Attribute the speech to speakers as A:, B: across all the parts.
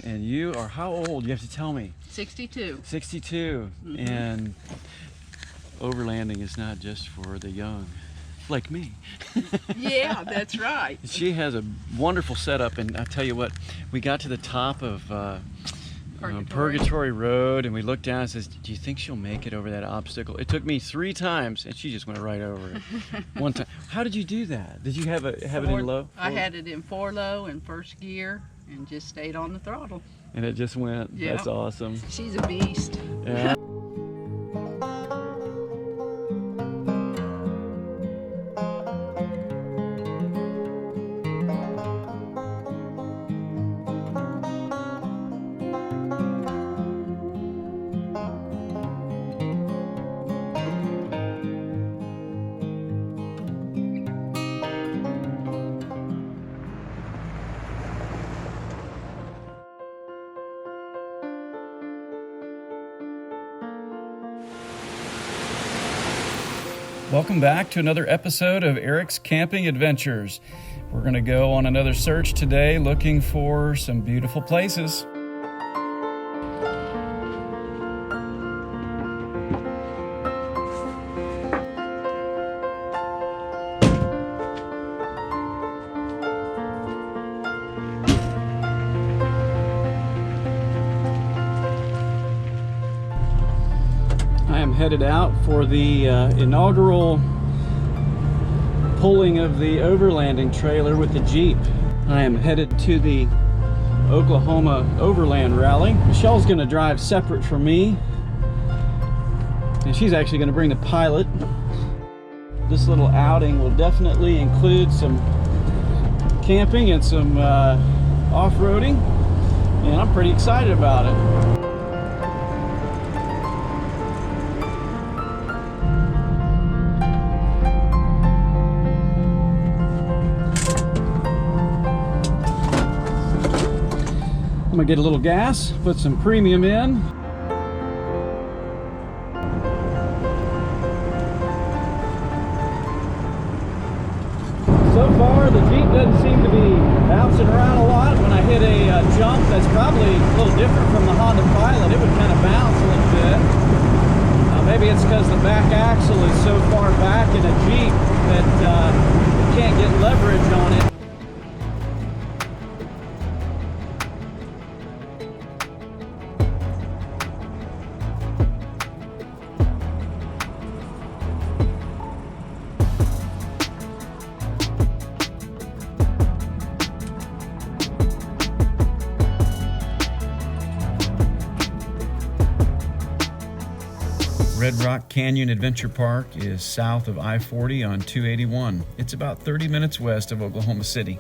A: And you are how old? You have to tell me.
B: 62.
A: 62.
B: Mm-hmm.
A: And overlanding is not just for the young, like me.
B: Yeah, that's right.
A: She has a wonderful setup, and I tell you what, we got to the top of Purgatory Road, and we looked down and says, do you think she'll make it over that obstacle? It took me 3 times, and she just went right over it. One time. How did you do that? Did you have it in low?
B: I had it in 4 low in first gear and just stayed on the throttle.
A: And it just went.
B: Yeah.
A: That's awesome.
B: She's a beast.
A: Yeah. Welcome back to another episode of Eric's Camping Adventures. We're going to go on another search today looking for some beautiful places. I am headed out for the inaugural pulling of the overlanding trailer with the Jeep. I am headed to the Oklahoma Overland Rally. Michelle's going to drive separate from me, and she's actually going to bring the pilot. This little outing will definitely include some camping and some off-roading, and I'm pretty excited about it. I'm gonna get a little gas, put some premium in. So far, the Jeep doesn't seem to be bouncing around a lot. When I hit a jump that's probably a little different from the Honda Pilot, it would kind of bounce a little bit. Maybe it's because the back axle is so far back in a Jeep that you can't get leverage on it. Red Rock Canyon Adventure Park is south of I-40 on 281. It's about 30 minutes west of Oklahoma City.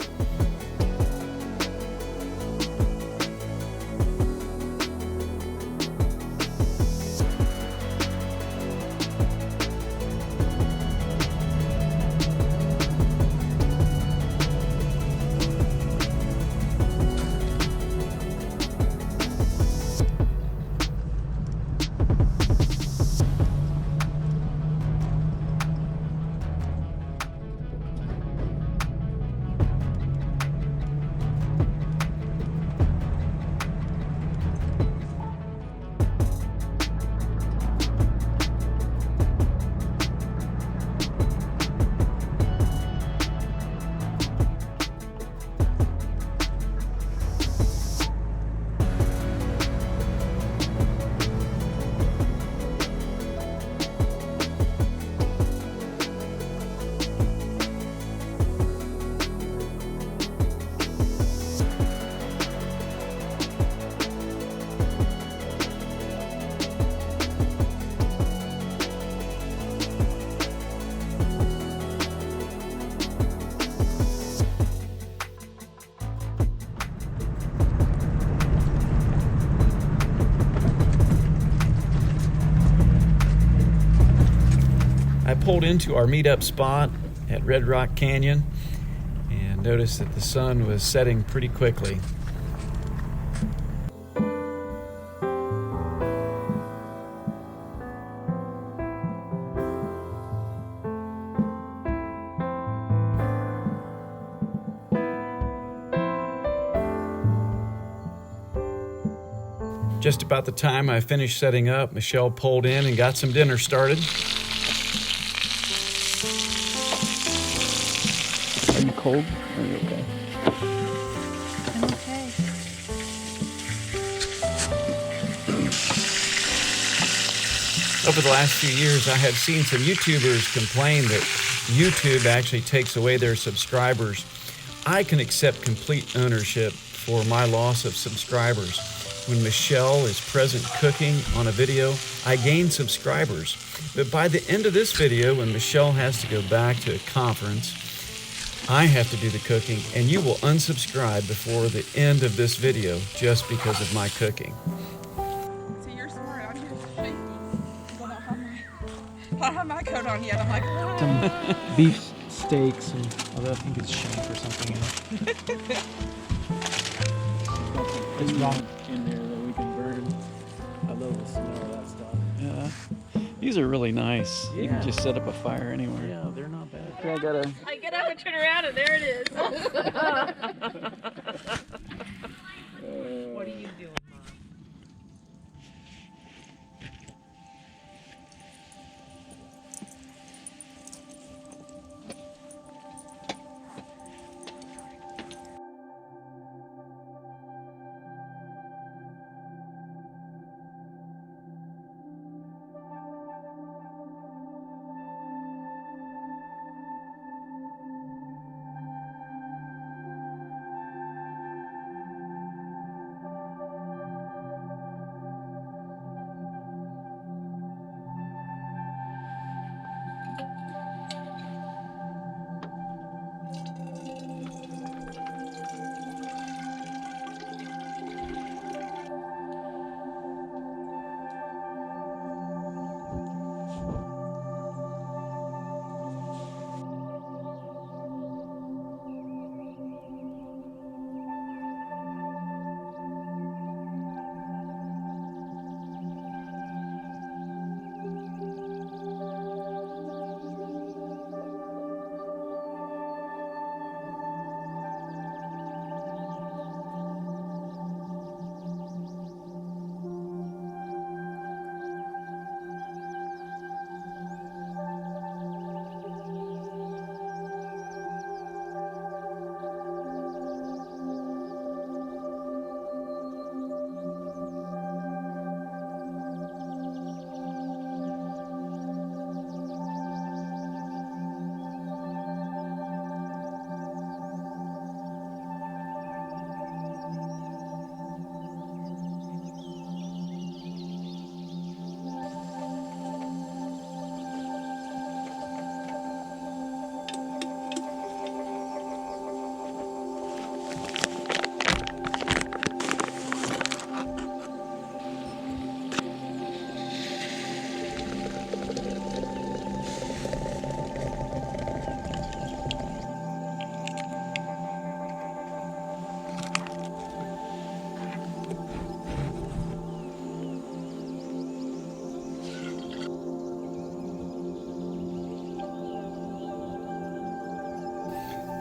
A: I pulled into our meetup spot at Red Rock Canyon and noticed that the sun was setting pretty quickly. Just about the time I finished setting up, Michelle pulled in and got some dinner started. Are you cold? Are you okay?
B: I'm okay.
A: Over the last few years, I have seen some YouTubers complain that YouTube actually takes away their subscribers. I can accept complete ownership for my loss of subscribers. When Michelle is present cooking on a video, I gain subscribers. But by the end of this video, when Michelle has to go back to a conference, I have to do the cooking, and you will unsubscribe before the end of this video just because of my cooking.
B: See, you're smart. I'm here shaky. I don't have my coat on yet. I'm like, ah.
C: Some beef steaks, and although I think it's shank or something in it. It's wrong in there that we can burn. I love the smell of that stuff.
A: Yeah, these are really nice. You can
C: Yeah.
A: just set up a fire anywhere.
C: Yeah, they're not bad.
A: Okay, I gotta.
B: I get up and turn around, and there it is. What are you doing, Mom?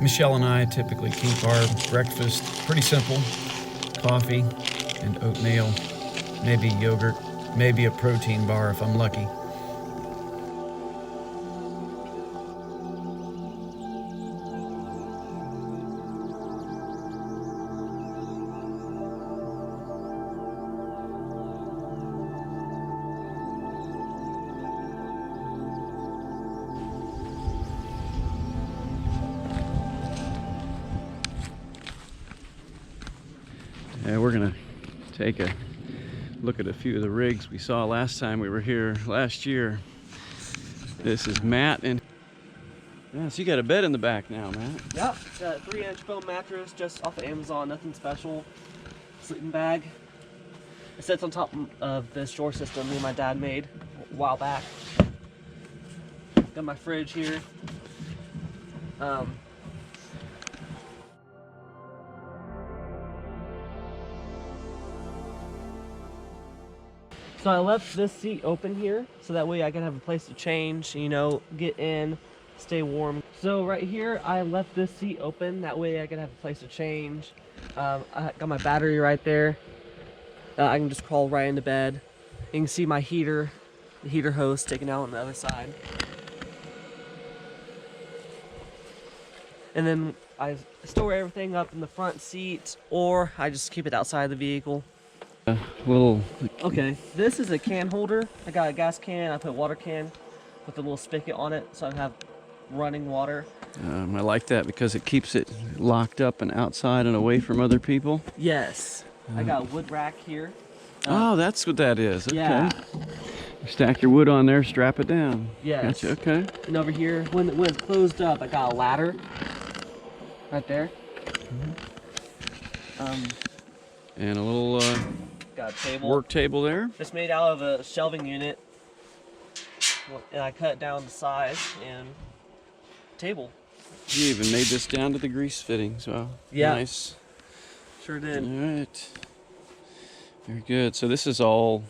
A: Michelle and I typically keep our breakfast pretty simple. Coffee and oatmeal, maybe yogurt, maybe a protein bar if I'm lucky. Yeah, we're gonna take a look at a few of the rigs we saw last time we were here last year. This is Matt, and yeah, so you got a bed in the back now, Matt.
D: Yep, got a 3-inch foam mattress just off of Amazon, nothing special. Sleeping bag. It sits on top of this drawer system me and my dad made a while back. Got my fridge here. So I left this seat open here so that way I can have a place to change, you know, get in, stay warm. So right here I left this seat open, that way I can have a place to change. I got my battery right there. I can just crawl right into bed. You can see my heater, the heater hose sticking out on the other side. And then I store everything up in the front seat, or I just keep it outside the vehicle.
A: Little.
D: Okay, this is a can holder. I got a gas can, I put a water can with a little spigot on it, so I have running water.
A: I like that because it keeps it locked up and outside and away from other people.
D: Yes. I got a wood rack here.
A: Oh, that's what that is. Okay.
D: Yeah.
A: You stack your wood on there, strap it down.
D: Yes.
A: Gotcha. Okay.
D: And over here, when it's closed up, I got a ladder right there.
A: And a little
D: Got a table.
A: work table there.
D: It's made out of a shelving unit. And I cut it down to size and table.
A: You even made this down to the grease fittings. Wow.
D: Yeah.
A: Nice.
D: Sure
A: All
D: did.
A: right. Very good. So this is all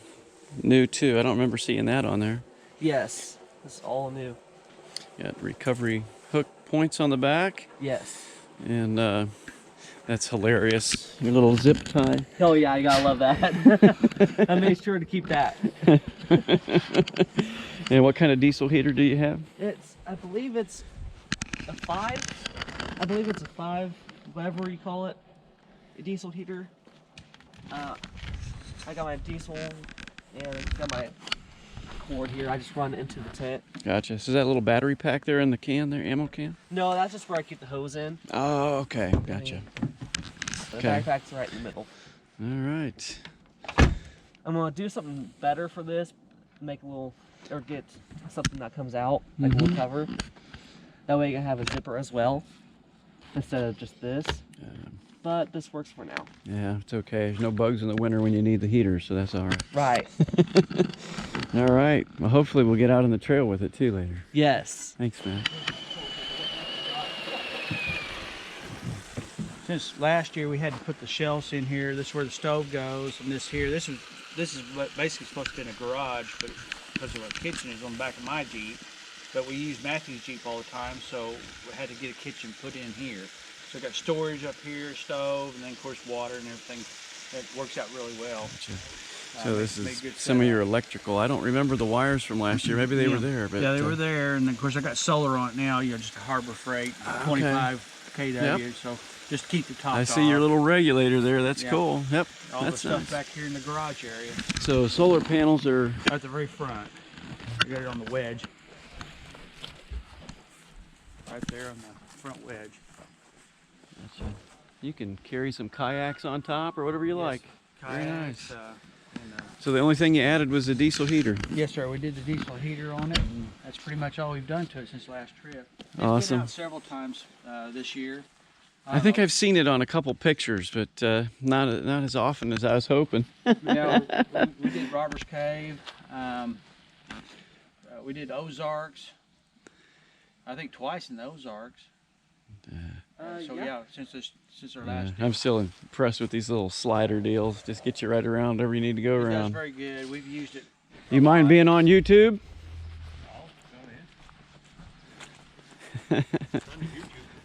A: new too. I don't remember seeing that on there.
D: Yes. It's all new.
A: Got recovery hook points on the back.
D: Yes.
A: And that's hilarious. Your little zip tie.
D: Oh yeah, you gotta love that. I made sure to keep that.
A: And what kind of diesel heater do you have?
D: I believe it's a 5. I believe it's a 5, whatever you call it. A diesel heater. I got my diesel and got my cord here. I just run into the tent.
A: Gotcha. So is that little battery pack there in the can there, ammo can?
D: No, that's just where I keep the hose in.
A: Oh, okay. Gotcha.
D: The
A: Okay.
D: backpack's right in the middle.
A: All right.
D: I'm gonna do something better for this. Make a little, or get something that comes out, like a little cover. That way you can have a zipper as well, instead of just this. But this works for now.
A: Yeah, it's okay. There's no bugs in the winter when you need the heater, so that's all right.
D: Right.
A: All right. Well, hopefully we'll get out on the trail with it too later.
D: Yes.
A: Thanks, man.
C: Since last year we had to put the shelves in here. This is where the stove goes, and this here. This is what basically supposed to be in a garage, but because of our kitchen is on the back of my Jeep. But we use Matthew's Jeep all the time, so we had to get a kitchen put in here. So we got storage up here, stove, and then of course water and everything. That works out really well.
A: Gotcha. So this
C: made
A: is
C: good
A: some of
C: setup.
A: your electrical. I don't remember the wires from last year. Maybe they were there, but
C: yeah, they were there, and of course I got solar on it now. You know, just a Harbor Freight, 25 kW.
A: Yep.
C: So just keep the top.
A: I see your little regulator there. That's
C: Yeah.
A: cool. Yep,
C: all the
A: that's
C: stuff
A: nice.
C: back here in the garage area.
A: So solar panels are.
C: At the very front. I got it on the wedge. Right there on the front wedge.
A: Gotcha. You can carry some kayaks on top or whatever you like. Very
C: Kayaks,
A: nice.
C: and,
A: So the only thing you added was the diesel heater.
C: yes, sir. We did the diesel heater on it, and that's pretty much all we've done to it since last trip. It's
A: Awesome.
C: been out several times this year.
A: I think I've seen it on a couple pictures, but not as often as I was hoping.
C: You know, we did Robbers Cave. We did Ozarks. I think twice in the Ozarks. So yeah, since our last trip.
A: I'm still impressed with these little slider deals. Just get you right around wherever you need to go
C: That's
A: around.
C: very good. We've used it.
A: You mind being on YouTube?
C: Oh, go ahead.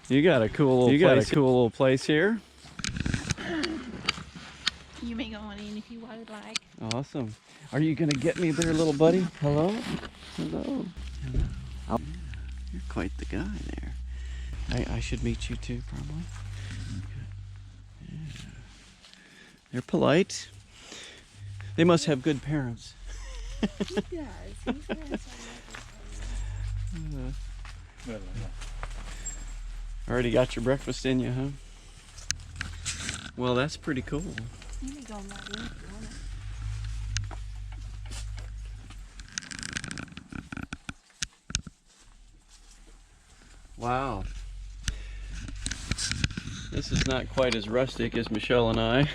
A: You got a cool little place here.
E: You may go on in if you would like.
A: Awesome. Are you gonna get me there, little buddy? Hello? Hello. Hello. You're quite the guy there. I should meet you too, probably. Yeah. They're polite. They must have good parents.
E: He does.
A: Already got your breakfast in you, huh? Well, that's pretty cool.
E: You may go on that in if you want it.
A: Wow. This is not quite as rustic as Michelle and I.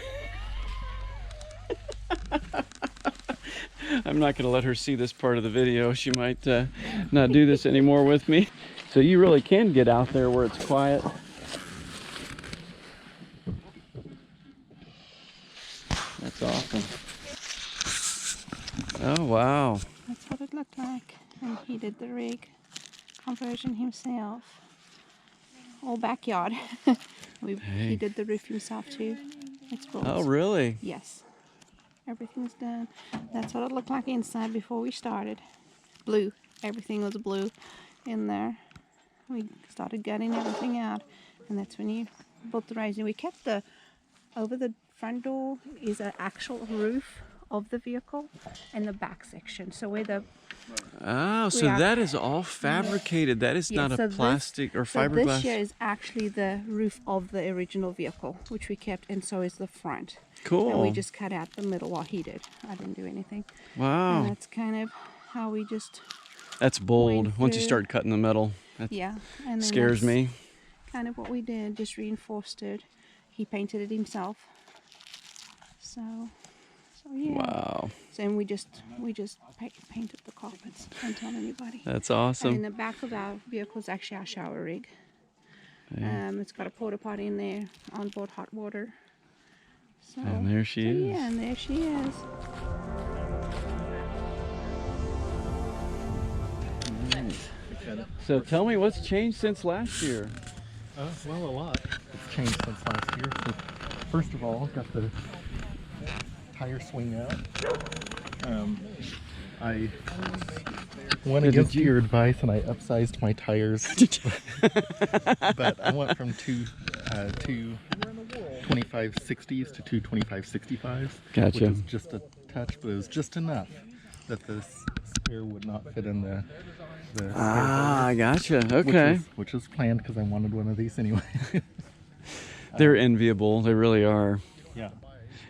A: I'm not going to let her see this part of the video. She might not do this anymore with me. So you really can get out there where it's quiet. That's awesome. Oh, wow.
E: That's what it looked like. And he did the rig conversion himself. Whole backyard. He did the roof himself too. It's full.
A: Oh, really?
E: Yes. Everything's done. That's what it looked like inside before we started. Blue. Everything was blue in there. We started gutting everything out, and that's when you built the raising. We kept the over the front door is an actual roof of the vehicle and the back section. So where the
A: Oh, so that is all fabricated. That is not a plastic or fiberglass.
E: So this here is actually the roof of the original vehicle, which we kept, and so is the front.
A: Cool.
E: And we just cut out the middle while he did. I didn't do anything.
A: Wow.
E: And that's kind of how we just.
A: That's bold.
E: went
A: Once you
E: through-
A: start cutting the metal, that
E: Yeah. And then
A: scares
E: that's
A: me.
E: Kind of what we did, just reinforced it. He painted it himself. So yeah.
A: Wow.
E: So and we just painted the carpets. Don't tell anybody.
A: That's
E: And in
A: awesome.
E: the back of our vehicle is actually our shower rig.
A: Yeah.
E: It's got a porta potty in there, onboard hot water. So,
A: And there she is.
E: Yeah, and there she is.
A: So tell me what's changed since last year.
F: Well, a lot. It's changed since last year. So first of all, got the tire swing out. I went against your advice and I upsized my tires. But I went from two 2560s to two 2565s.
A: Gotcha.
F: Which is just a touch, but it was just enough that the spare would not fit in the spare
A: I gotcha.
F: tires,
A: Okay.
F: which is planned because I wanted one of these anyway.
A: They're enviable. They really are.
F: Yeah.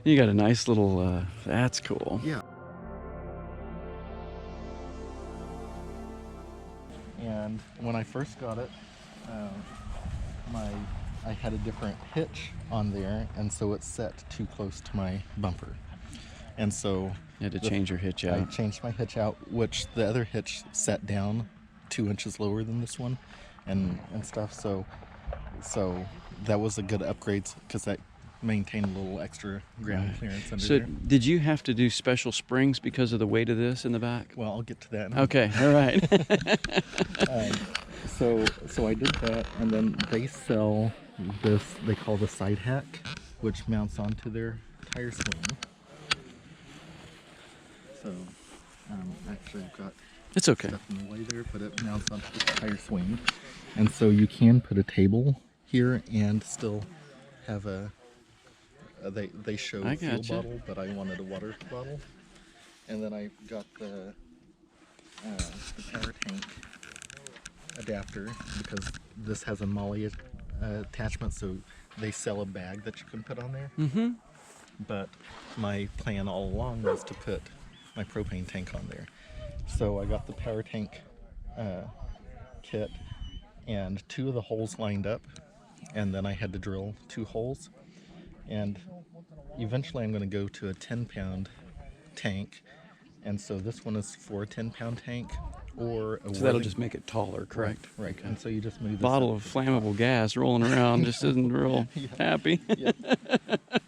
A: You got a nice little, that's cool.
F: Yeah. And when I first got it, I had a different hitch on there, and so it's set too close to my bumper. And so
A: You had to change your hitch
F: I
A: out.
F: changed my hitch out, which the other hitch set down 2 inches lower than this one, and stuff. So that was a good upgrade because that maintained a little extra ground clearance under
A: So
F: there.
A: did you have to do special springs because of the weight of this in the back?
F: Well, I'll get to that.
A: Okay, all right.
F: So I did that, and then they sell this they call the side hack, which mounts onto their tire swing. So actually I've got
A: It's okay.
F: stuff in the way there, but it mounts onto the tire swing, and so you can put a table here and still have a. They show
A: I
F: a fuel
A: gotcha.
F: bottle, but I wanted a water bottle, and then I got the power tank adapter because this has a MOLLE attachment, so they sell a bag that you can put on there.
A: Mm-hmm.
F: But my plan all along was to put my propane tank on there. So I got the power tank kit and 2 of the holes lined up, and then I had to drill 2 holes. And eventually I'm going to go to a 10-pound tank, and so this one is for a 10-pound tank or a
A: So that'll just make it taller, correct?
F: Right. And so you just move this
A: Bottle
F: up.
A: of flammable gas rolling around just isn't real happy.
F: Yeah.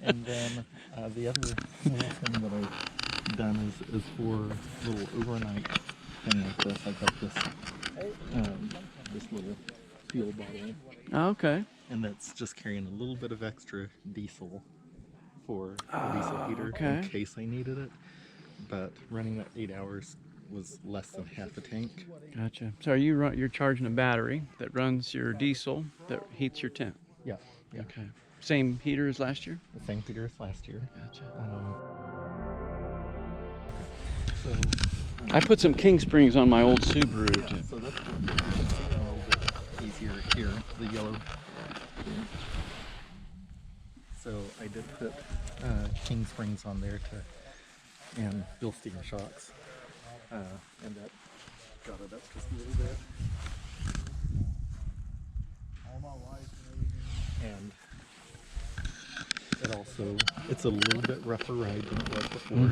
F: And then the other little thing that I've done is for a little overnight thing like this. I got this little fuel bottle,
A: Oh, okay.
F: and that's just carrying a little bit of extra diesel for a diesel heater
A: okay.
F: in case I needed it. But running that 8 hours was less than half a tank.
A: Gotcha. So are you're charging a battery that runs your diesel that heats your tent?
F: Yeah. Yeah.
A: Okay. Same heater as last year?
F: The same heater as last year.
A: Gotcha.
F: So
A: I put some King Springs on my old Subaru.
F: yeah, so that's you can see a little bit easier here, the yellow. So I did put King Springs on there and Bilstein shocks, and that got it up just a little bit. And it also, it's a little bit rougher ride than it was before.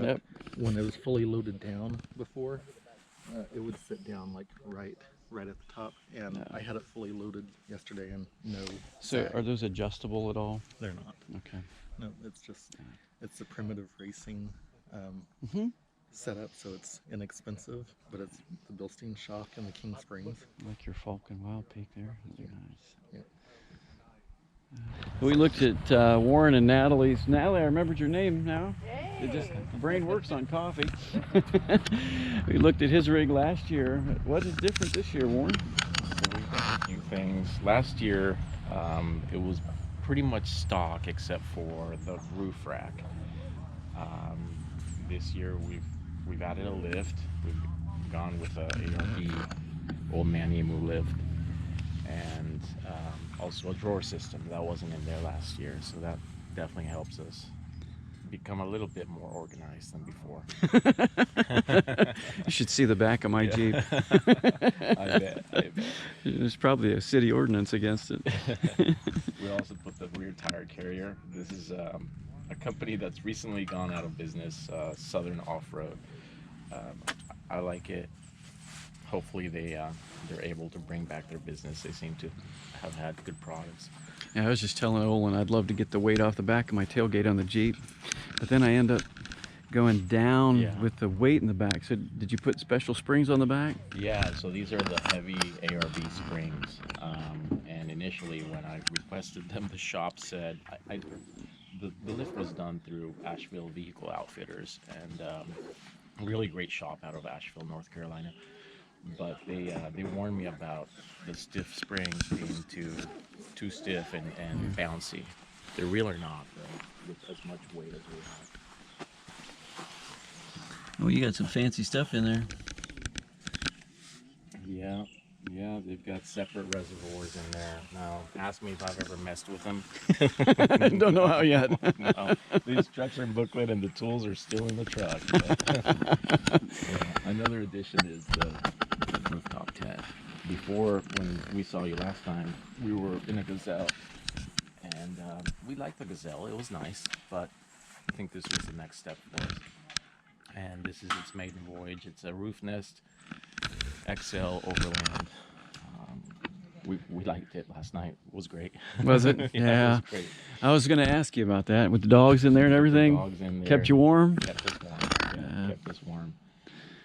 A: Yep.
F: When it was fully loaded down before, it would sit down like right at the top, and I had it fully loaded yesterday and no
A: So
F: sag.
A: are those adjustable at all?
F: They're not.
A: Okay.
F: No, it's a primitive racing setup, so it's inexpensive, but it's the Bilstein shock and the King Springs.
A: Like your Falcon Wild Peak there. Those are nice.
F: Yeah.
A: We looked at Warren and Natalie's. Natalie, I remembered your name now. It just, brain works on coffee. We looked at his rig last year. What is different this year, Warren?
G: So we've done a few things. Last year, it was pretty much stock except for the roof rack. This year we've added a lift. We've gone with a ARB old man emu lift, and also a drawer system that wasn't in there last year. So that definitely helps us become a little bit more organized than before.
A: You should see the back of my Jeep.
G: I bet.
A: There's probably a city ordinance against it.
G: We also put the rear tire carrier. This is a company that's recently gone out of business, Southern Off-Road. I like it. Hopefully they're able to bring back their business. They seem to have had good products.
A: Yeah, I was just telling Olen I'd love to get the weight off the back of my tailgate on the Jeep, but then I end up going down with the weight in the back. So did you put special springs on the back?
G: Yeah, so these are the heavy ARB springs. And initially when I requested them, the shop said, the lift was done through Asheville Vehicle Outfitters, and really great shop out of Asheville, North Carolina. But they warned me about the stiff springs being too stiff and bouncy. They're really not, though, with as much weight as we have.
A: Oh, you got some fancy stuff in there.
G: Yeah, they've got separate reservoirs in there. Now, ask me if I've ever messed with them.
A: Don't know how yet.
G: No, the instruction booklet and the tools are still in the truck. Yeah. Another addition is the rooftop tent. Before, when we saw you last time, we were in a Gazelle, and we liked the Gazelle. It was nice, but I think this was the next step for us. And this is its maiden voyage. It's a roof nest XL Overland. We liked it last night. It was great.
A: Was it?
G: Yeah. It was great.
A: I was going to ask you about that. With the dogs in there and everything?
G: The dogs in there.
A: Kept you warm?
G: Kept us warm. Yeah, kept us warm.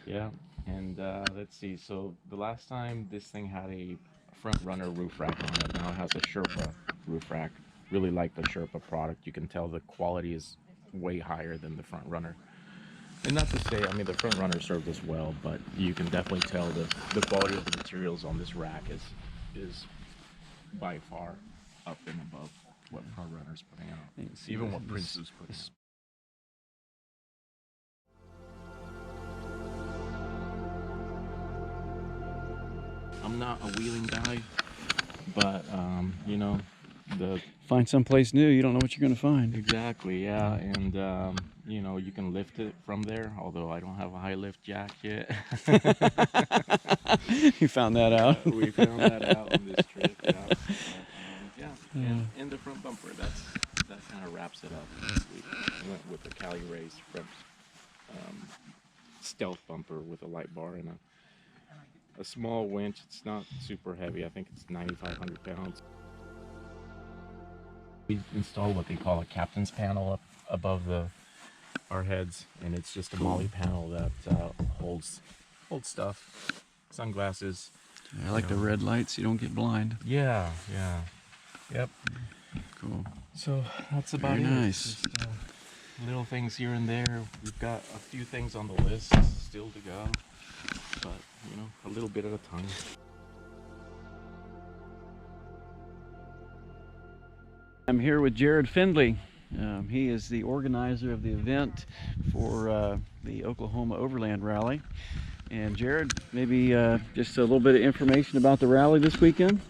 G: Yeah, and let's see. So the last time this thing had a front runner roof rack on it. Now it has a Sherpa roof rack. Really like the Sherpa product. You can tell the quality is way higher than the front runner. And not to say, I mean, the front runner served us well, but you can definitely tell the quality of the materials on this rack is by far up and above what front runner's putting out. Even what Prince is putting out. I'm not a wheeling guy, but you know,
A: Find someplace new, you don't know what you're going to find.
G: Exactly, yeah, and you know, you can lift it from there, although I don't have a high lift jack yet.
A: You found that out?
G: We found that out on this trip, yeah. And the front bumper, that kind of wraps it up. We went with the Cali Race front stealth bumper with a light bar and a small winch. It's not super heavy. I think it's 9,500 pounds. We installed what they call a captain's panel up above our heads, and it's just a molly panel that holds stuff, sunglasses.
A: I like the red lights, you don't get blind.
G: Yeah. Yep.
A: Cool.
G: So that's about
A: Very
G: it.
A: nice.
G: Just, little things here and there. We've got a few things on the list still to go, but you know, a little bit at a time.
A: I'm here with Gared Findley. He is the organizer of the event for the Oklahoma Overland Rally. And Gared, maybe just a little bit of information about the rally this weekend?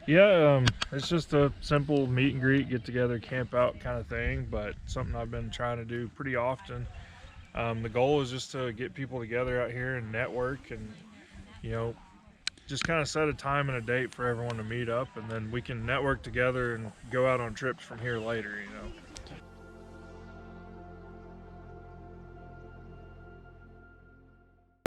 H: Yeah, it's just a simple meet and greet, get together, camp out kind of thing, but something I've been trying to do pretty often. The goal is just to get people together out here and network, and you know, just kind of set a time and a date for everyone to meet up, and then we can network together and go out on trips from here later, you know.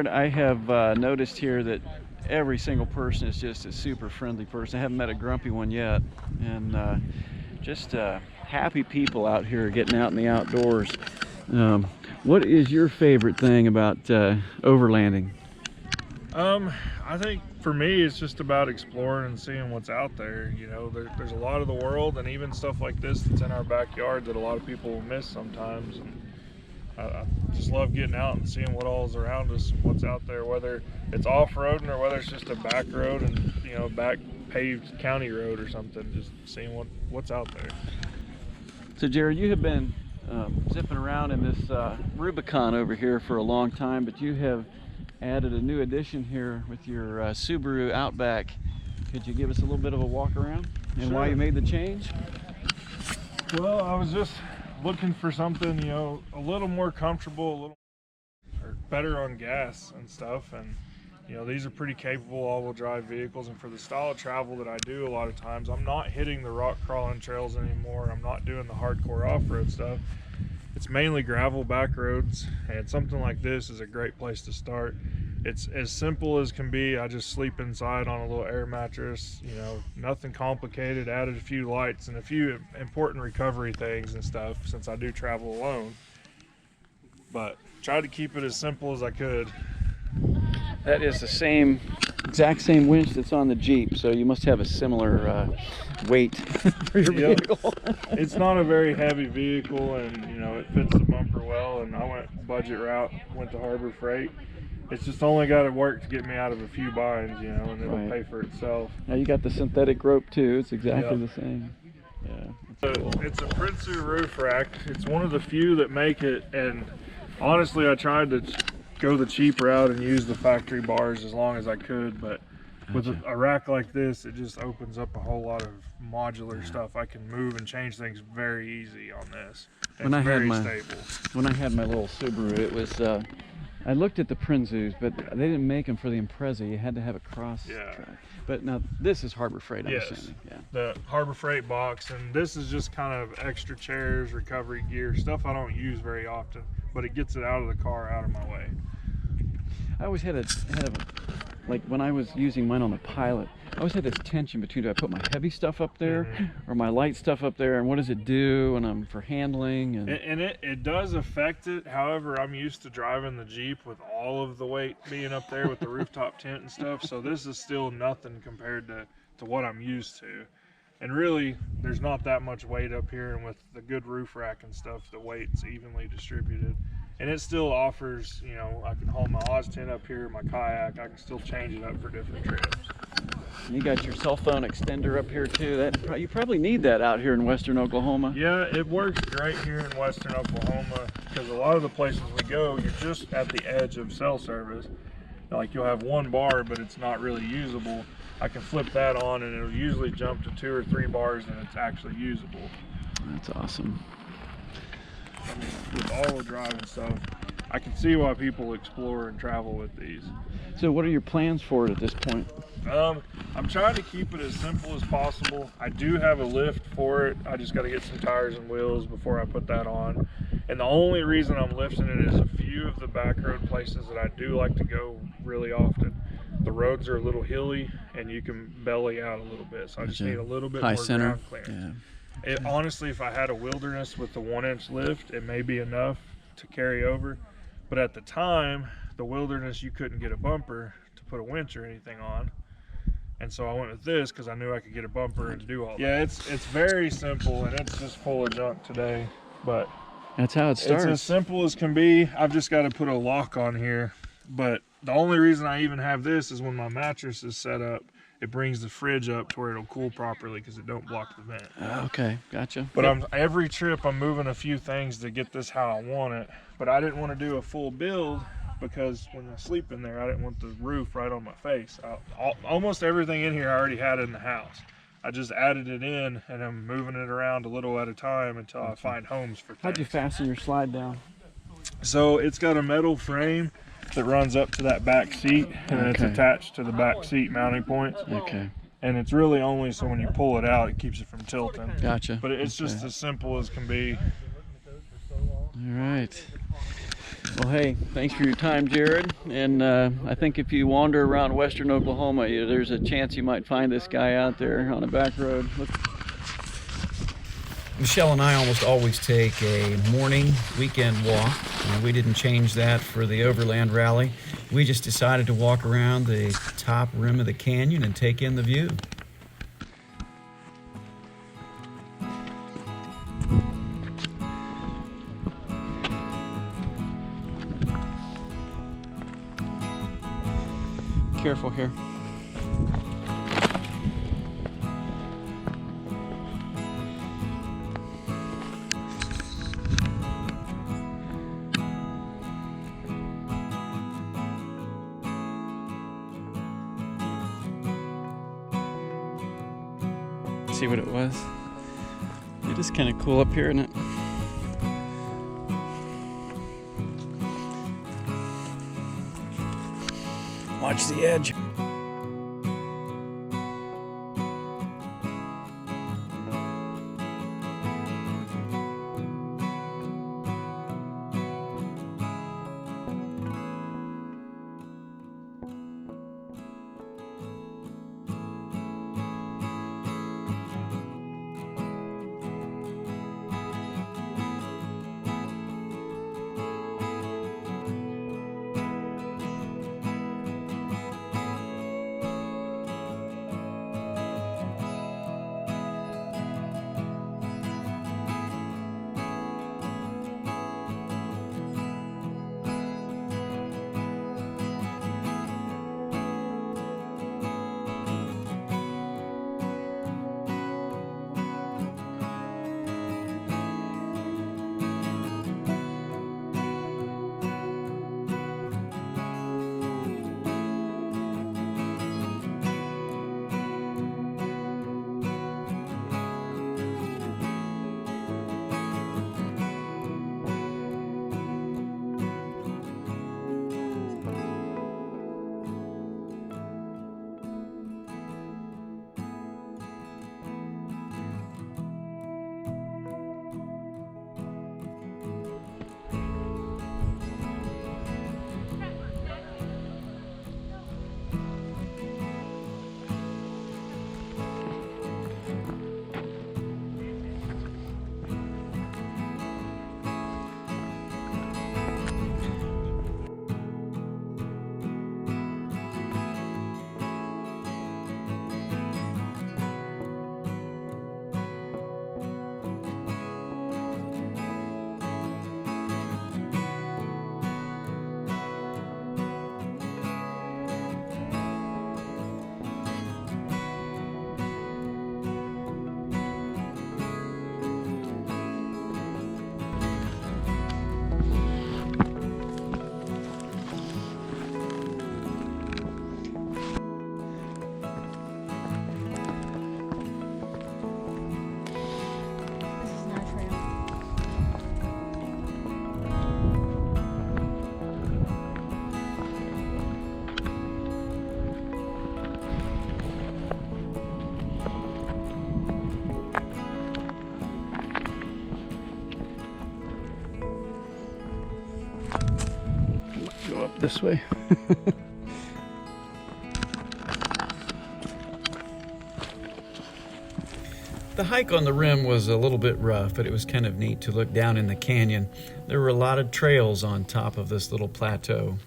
A: I have noticed here that every single person is just a super friendly person. I haven't met a grumpy one yet, and just happy people out here getting out in the outdoors. What is your favorite thing about overlanding?
H: I think for me, it's just about exploring and seeing what's out there. You know, there's a lot of the world, and even stuff like this that's in our backyard that a lot of people will miss sometimes. And I just love getting out and seeing what all is around us and what's out there, whether it's off-roading or whether it's just a back road and, you know, back paved county road or something, just seeing what's out there.
A: So Jared, you have been zipping around in this Rubicon over here for a long time, but you have added a new addition here with your Subaru Outback. Could you give us a little bit of a walk around and why you made the change?
H: Well, I was just looking for something, you know, a little more comfortable, a little or better on gas and stuff. And, you know, these are pretty capable all-wheel drive vehicles. And for the style of travel that I do a lot of times, I'm not hitting the rock crawling trails anymore. I'm not doing the hardcore off-road stuff. It's mainly gravel back roads, and something like this is a great place to start. It's as simple as can be. I just sleep inside on a little air mattress, you know, nothing complicated. Added a few lights and a few important recovery things and stuff since I do travel alone, but tried to keep it as simple as I could.
A: That is the exact same winch that's on the Jeep, so you must have a similar weight for your vehicle.
H: It's not a very heavy vehicle, and you know, it fits the bumper well, and I went budget route, went to Harbor Freight. It's just only got to work to get me out of a few binds, you know, and it'll pay for itself.
A: Now you got the synthetic rope too. It's exactly the same. Yeah.
H: Cool. It's a Prinsu roof rack. It's one of the few that make it, and honestly I tried to go the cheap route and use the factory bars as long as I could, but with a rack like this, it just opens up a whole lot of modular stuff. I can move and change things very easy on this. It's very stable.
A: When I had my little Subaru, it was I looked at the Prinzus, but they didn't make them for the Impreza. You had to have a cross track. But now this is Harbor Freight, I'm assuming. Yeah.
H: The Harbor Freight box, and this is just kind of extra chairs, recovery gear, stuff I don't use very often, but it gets it out of the car, out of my way.
A: I always had like when I was using mine on the Pilot, I always had this tension between, do I put my heavy stuff up there or my light stuff up there, and what does it do when I'm for handling? And
H: it does affect it. However, I'm used to driving the Jeep with all of the weight being up there with the rooftop tent and stuff, so this is still nothing compared to what I'm used to. And really, there's not that much weight up here, and with the good roof rack and stuff, the weight's evenly distributed. And it still offers, you know, I can haul my Oz tent up here, my kayak, I can still change it up for different trips.
A: You got your cell phone extender up here too. You probably need that out here in western Oklahoma.
H: Yeah, it works great here in western Oklahoma because a lot of the places we go, you're just at the edge of cell service. Like you'll have one bar, but it's not really usable. I can flip that on and it'll usually jump to 2 or 3 bars and it's actually usable.
A: That's awesome.
H: With all-wheel drive and stuff, I can see why people explore and travel with these.
A: So what are your plans for it at this point?
H: I'm trying to keep it as simple as possible. I do have a lift for it. I just got to get some tires and wheels before I put that on. And the only reason I'm lifting it is a few of the back road places that I do like to go really often. The roads are a little hilly and you can belly out a little bit. So I just need a little bit more ground clearance. Honestly, if I had a wilderness with the 1-inch lift, it may be enough to carry over. But at the time, the wilderness, you couldn't get a bumper to put a winch or anything on. And so I went with this because I knew I could get a bumper and do all that. Yeah, it's very simple, and it's just full of junk today. But
A: that's how it starts.
H: It's as simple as can be. I've just got to put a lock on here. But the only reason I even have this is when my mattress is set up, it brings the fridge up to where it'll cool properly because it don't block the vent.
A: Okay, gotcha.
H: But every trip I'm moving a few things to get this how I want it. But I didn't want to do a full build because when I sleep in there, I didn't want the roof right on my face. Almost everything in here I already had in the house. I just added it in and I'm moving it around a little at a time until I find homes for things.
A: How'd you fasten your slide down?
H: So it's got a metal frame that runs up to that back seat, and it's attached to the back seat mounting points.
A: Okay.
H: And it's really only so when you pull it out, it keeps it from tilting.
A: Gotcha.
H: But it's just as simple as can be.
A: All right. Well, hey, thanks for your time, Jared. And I think if you wander around western Oklahoma, there's a chance you might find this guy out there on a back road. Michelle and I almost always take a morning weekend walk. We didn't change that for the Overland Rally. We just decided to walk around the top rim of the canyon and take in the view. Careful here. See what it was. It is kind of cool up here, isn't it? Watch the edge. Go up this way. The hike on the rim was a little bit rough, but it was kind of neat to look down in the canyon. There were a lot of trails on top of this little plateau.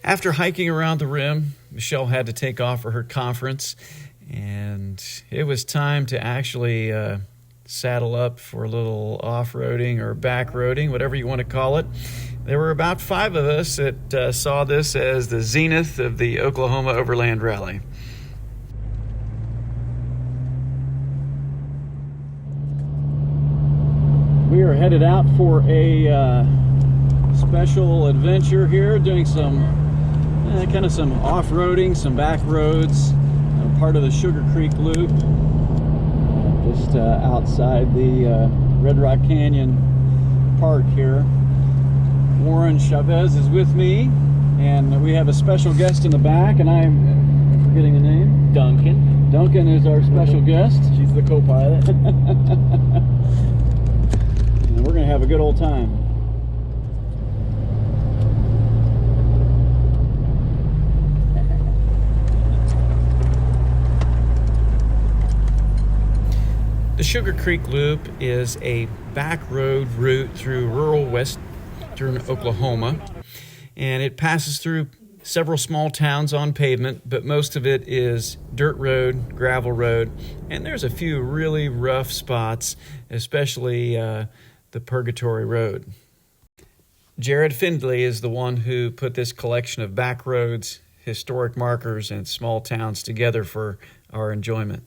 A: After hiking around the rim, Michelle had to take off for her conference, and it was time to actually saddle up for a little off-roading or back-roading, whatever you want to call it. There were about 5 of us that saw this as the zenith of the Oklahoma Overland Rally. We are headed out for a special adventure here, doing some kind of some off-roading, some back roads, part of the Sugar Creek Loop, just outside the Red Rock Canyon Park here. Warren Chavez is with me, and we have a special guest in the back, and I'm forgetting the name.
C: Duncan.
A: Duncan is our special guest.
C: She's the co-pilot.
A: And we're going to have a good old time. The Sugar Creek Loop is a back road route through rural western Oklahoma, and it passes through several small towns on pavement, but most of it is dirt road, gravel road, and there's a few really rough spots, especially the Purgatory Road. Gared Findley is the one who put this collection of back roads, historic markers, and small towns together for our enjoyment.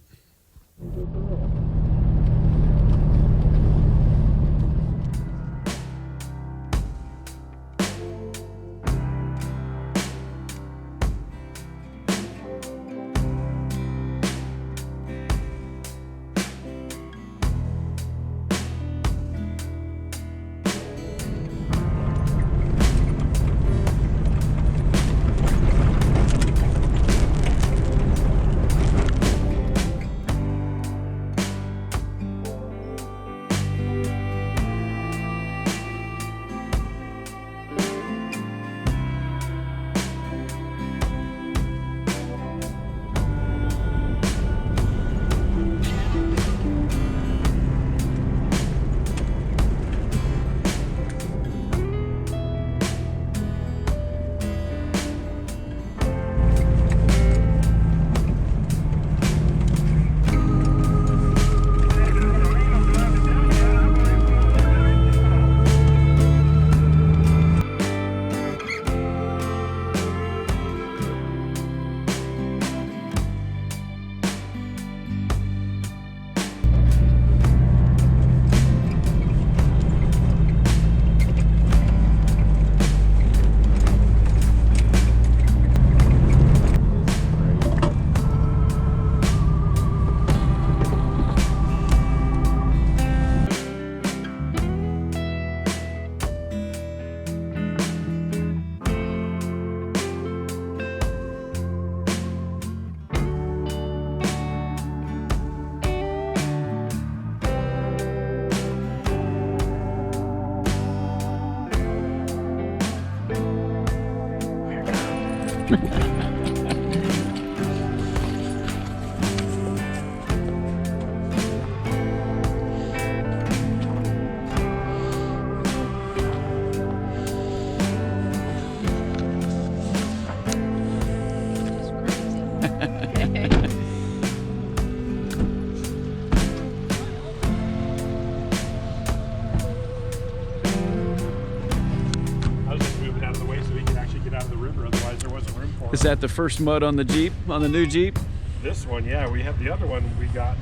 A: Is that the first mud on the Jeep, on the new Jeep?
H: This one, yeah, we have the other one we got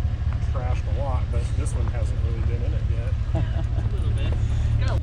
H: trashed a lot, but this one hasn't really been in it yet. A little bit. No.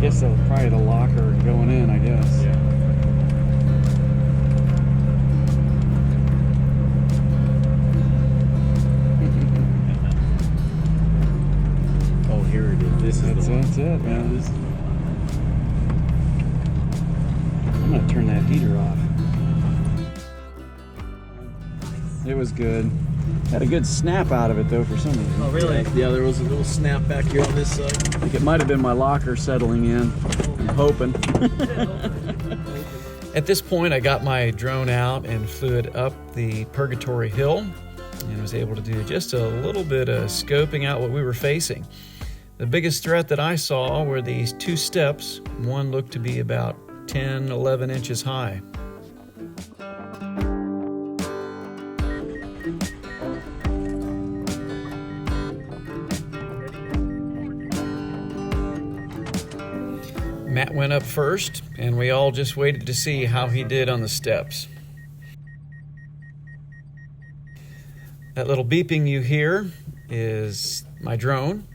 A: guess that was probably the locker going in, I guess.
C: Yeah.
G: Oh, here it is. This is the one.
A: That's it, man. I'm gonna turn that heater off. It was good. Had a good snap out of it though for some reason.
F: Oh, really? Yeah, there was a little snap back here on this side.
A: I think it might have been my locker settling in. I'm hoping. At this point, I got my drone out and flew it up the Purgatory Hill and was able to do just a little bit of scoping out what we were facing. The biggest threat that I saw were these two steps. One looked to be about 10, 11 inches high. Matt went up first, and we all just waited to see how he did on the steps. That little beeping you hear is my drone.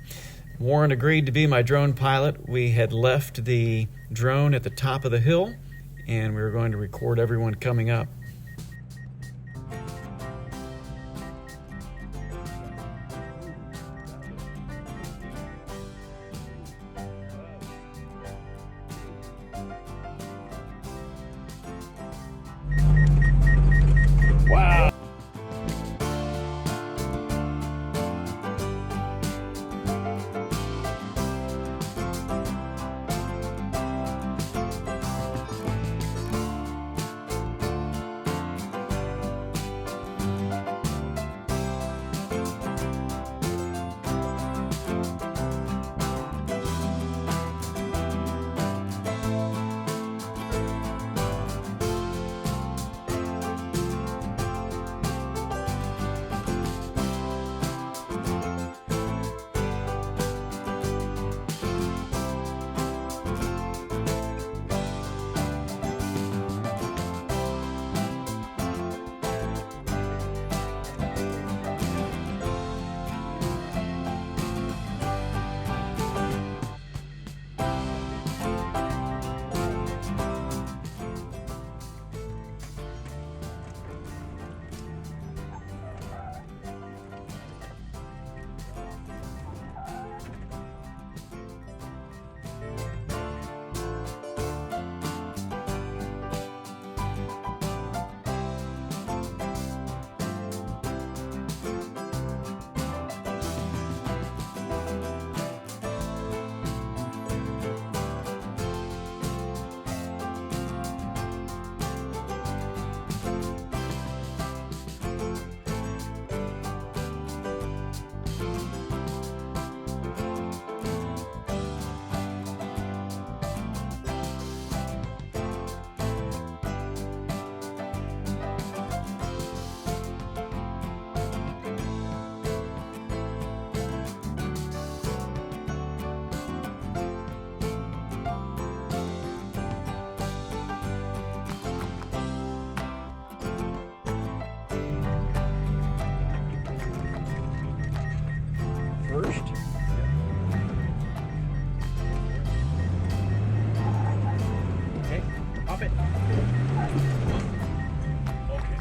A: Warren agreed to be my drone pilot. We had left the drone at the top of the hill, and we were going to record everyone coming up. First.
C: Okay, pop it. Okay.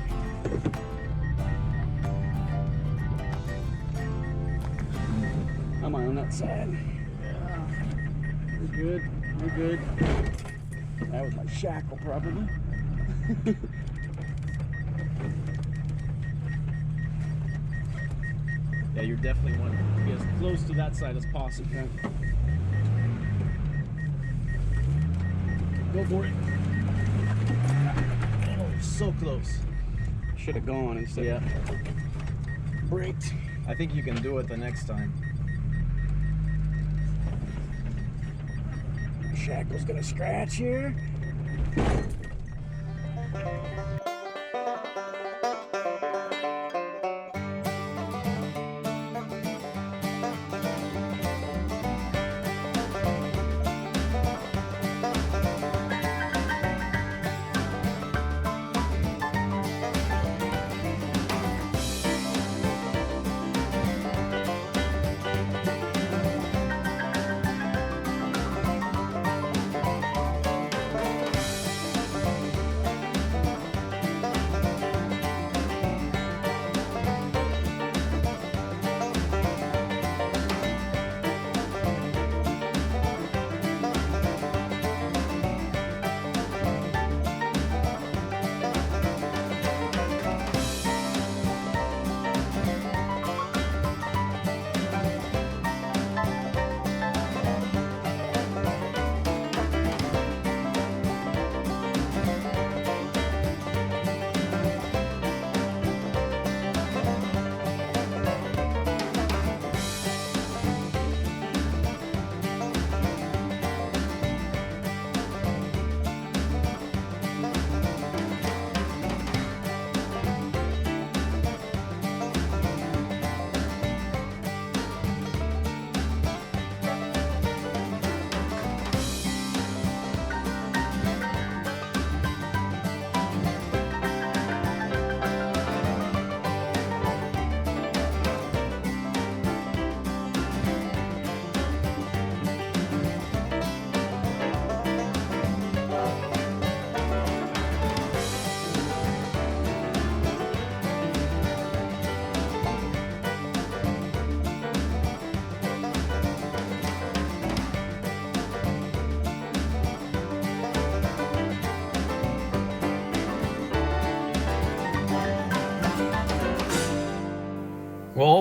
A: Am I on that side? Yeah. We're good. We're good. That was my shackle, probably.
F: Yeah, you're definitely want to be as close to that side as possible.
A: Okay.
F: Go for it. Oh, so close.
A: Should have gone instead of braked.
F: I think you can do it the next time.
A: Shackle's gonna scratch here.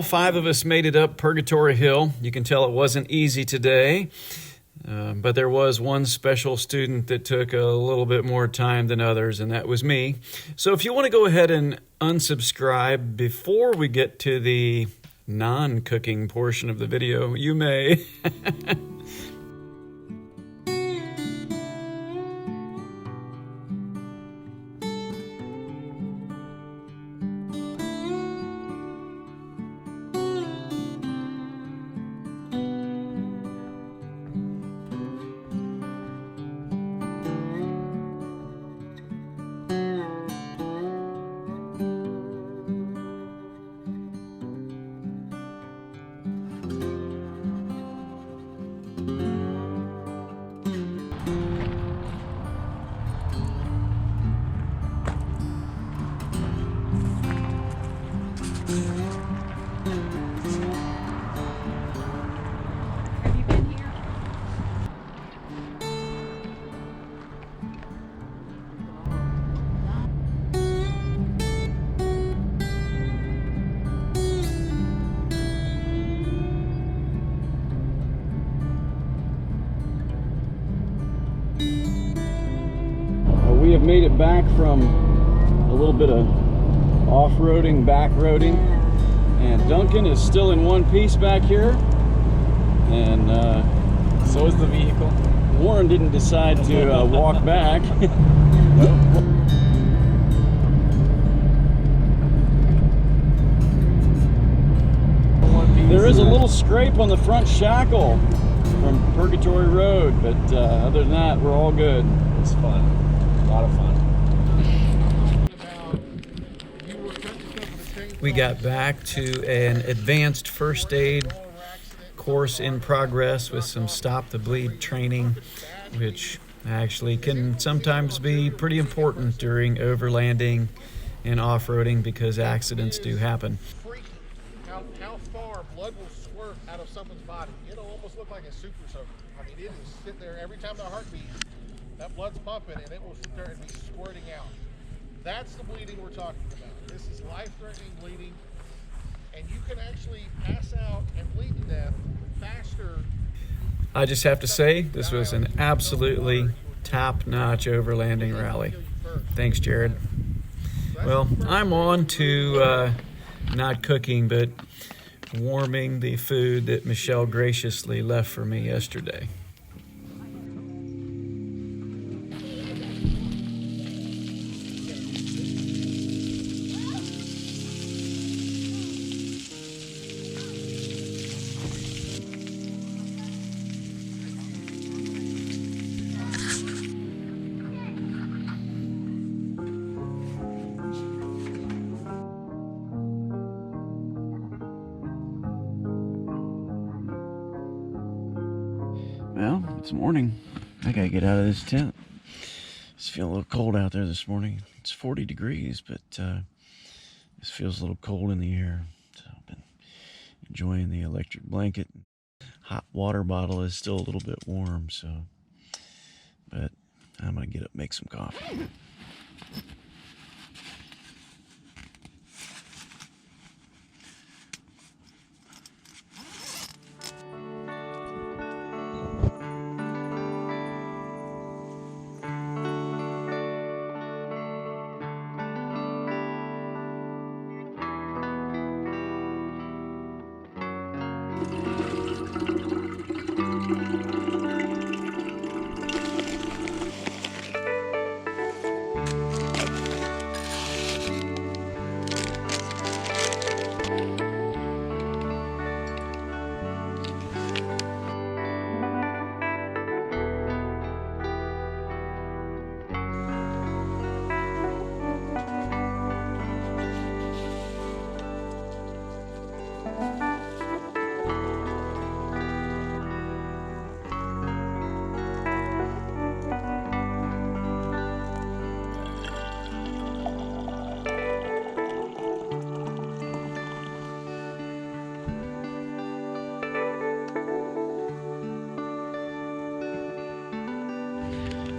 A: all 5 of us made it up Purgatory Hill. You can tell it wasn't easy today, but there was one special student that took a little bit more time than others, and that was me. So if you want to go ahead and unsubscribe before we get to the non-cooking portion of the video, you may.
B: Have you been here?
A: We have made it back from a little bit of off-roading, back-roading, and Duncan is still in one piece back here, and so is the vehicle. Warren didn't decide to walk back. There is a little scrape on the front shackle from Purgatory Road, but other than that, we're all good.
F: It's fun. A lot of fun.
A: We got back to an advanced first aid course in progress with some stop the bleed training, which actually can sometimes be pretty important during overlanding and off-roading because accidents do happen.
I: How far blood will squirt out of someone's body. It'll almost look like a super soaker. I mean, it is sit there every time the heart beats, that blood's pumping and it will sit there and be squirting out. That's the bleeding we're talking about. This is life-threatening bleeding, and you can actually pass out and bleed to death faster.
A: I just have to say, this was an absolutely top-notch overlanding rally. Thanks, Jared. Well, I'm on to not cooking, but warming the food that Michelle graciously left for me yesterday. Well, it's morning. I gotta get out of this tent. It's feeling a little cold out there this morning. It's 40 degrees, but this feels a little cold in the air. So I've been enjoying the electric blanket. Hot water bottle is still a little bit warm, so but I'm gonna get up and make some coffee.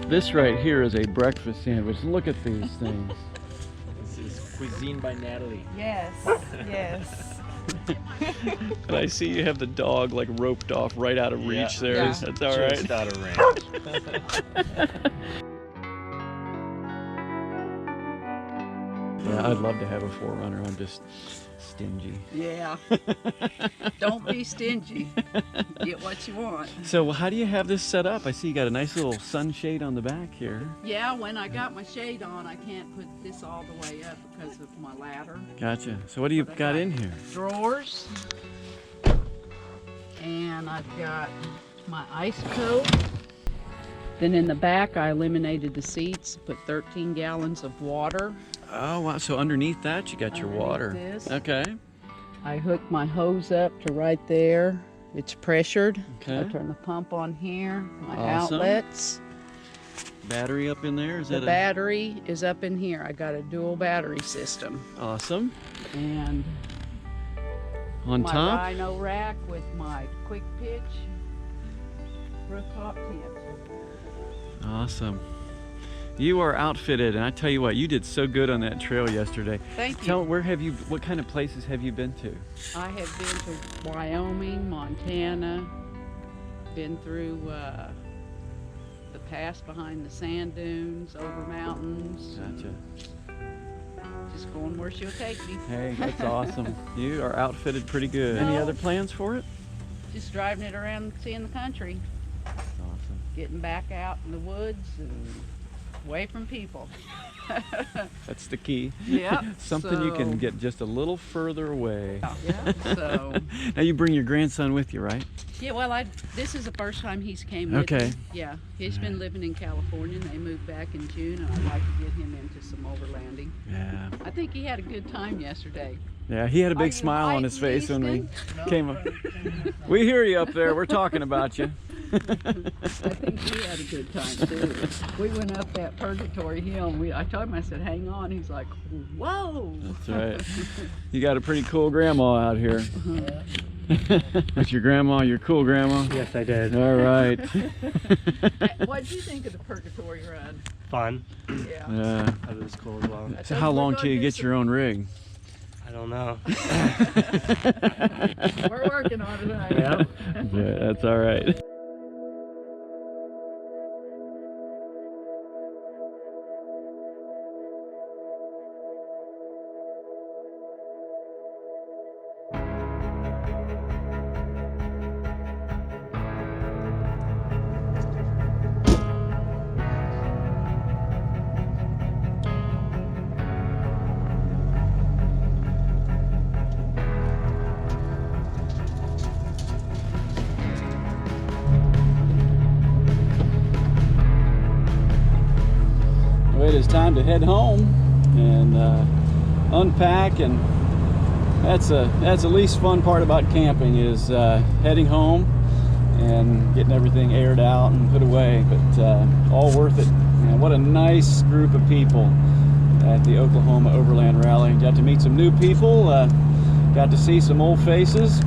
A: This right here is a breakfast sandwich. Look at these things.
G: This is cuisine by Natalie.
B: Yes, yes.
A: And I see you have the dog like roped off right out of reach there.
B: Yeah.
A: That's all right.
J: Just out of range.
A: Yeah, I'd love to have a 4Runner. I'm just stingy.
B: Yeah. Don't be stingy. Get what you want.
A: So how do you have this set up? I see you got a nice little sunshade on the back here.
B: Yeah, when I got my shade on, I can't put this all the way up because of my ladder.
A: Gotcha. So what do you got in here?
B: Drawers. And I've got my ice coat. Then in the back, I eliminated the seats, put 13 gallons of water.
A: Oh, wow. So underneath that, you got your
B: Underneath
A: water.
B: this.
A: Okay.
B: I hooked my hose up to right there. It's pressured.
A: Okay.
B: I turn the pump on here. My
A: Awesome.
B: outlets.
A: Battery up in there? Is
B: The
A: that
B: battery is up in here. I got a dual battery system.
A: awesome?
B: And
A: On
B: my
A: top?
B: rhino rack with my quick pitch rooftop tent.
A: Awesome. You are outfitted, and I tell you what, you did so good on that trail yesterday.
B: Thank you.
A: Tell what kind of places have you been to?
B: I have been to Wyoming, Montana, been through the pass behind the sand dunes, over mountains,
A: Gotcha.
B: just going where she'll take me.
A: Hey, that's awesome. You are outfitted pretty good. Any
B: No.
A: other plans for it?
B: Just driving it around, seeing the country,
A: Awesome.
B: getting back out in the woods and away from people.
A: That's the key.
B: Yeah.
A: Something you can
B: so-
A: get just a little further away.
B: Yeah. So.
A: Now you bring your grandson with you, right?
B: Yeah, well, this is the first time he's came with
A: Okay.
B: me. Yeah, he's been living in California, and they moved back in June, and I'd like to get him into some overlanding.
A: Yeah.
B: I think he had a good time yesterday.
A: Yeah, he had a
B: Are
A: big
B: you
A: smile on his
B: hiding,
A: face when we
B: Easton?
A: came up. We hear you up there. We're talking about you.
B: I think he had a good time too. We went up that Purgatory Hill, and I told him, I said, hang on. He's like, whoa.
A: That's right. You got a pretty cool grandma out here. That's your grandma, your cool grandma?
J: Yes, I did.
A: All right.
B: What did you think of the Purgatory Road?
J: Fun.
B: Yeah.
A: Yeah.
J: That was cool as well.
A: So how long till you get your own rig?
J: I don't know.
B: We're working on it.
J: Yep.
A: Yeah, that's all right. Well, it is time to head home and unpack, and that's the least fun part about camping is heading home and getting everything aired out and put away, but all worth it. And what a nice group of people at the Oklahoma Overland Rally. Got to meet some new people, got to see some old faces,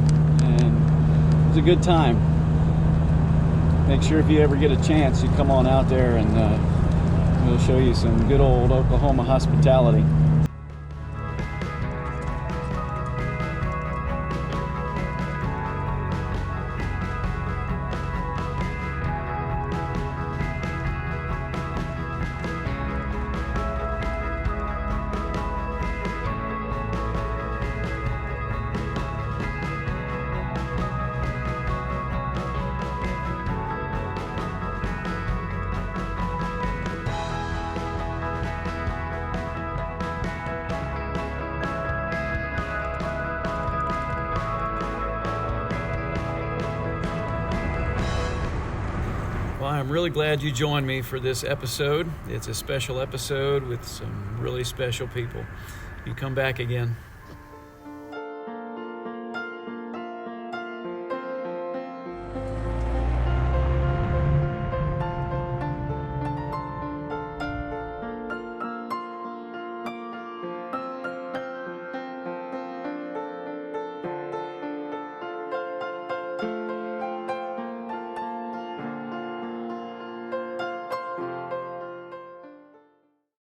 A: and it was a good time. Make sure if you ever get a chance, you come on out there and we'll show you some good old Oklahoma hospitality. Well, I'm really glad you joined me for this episode. It's a special episode with some really special people. You come back again.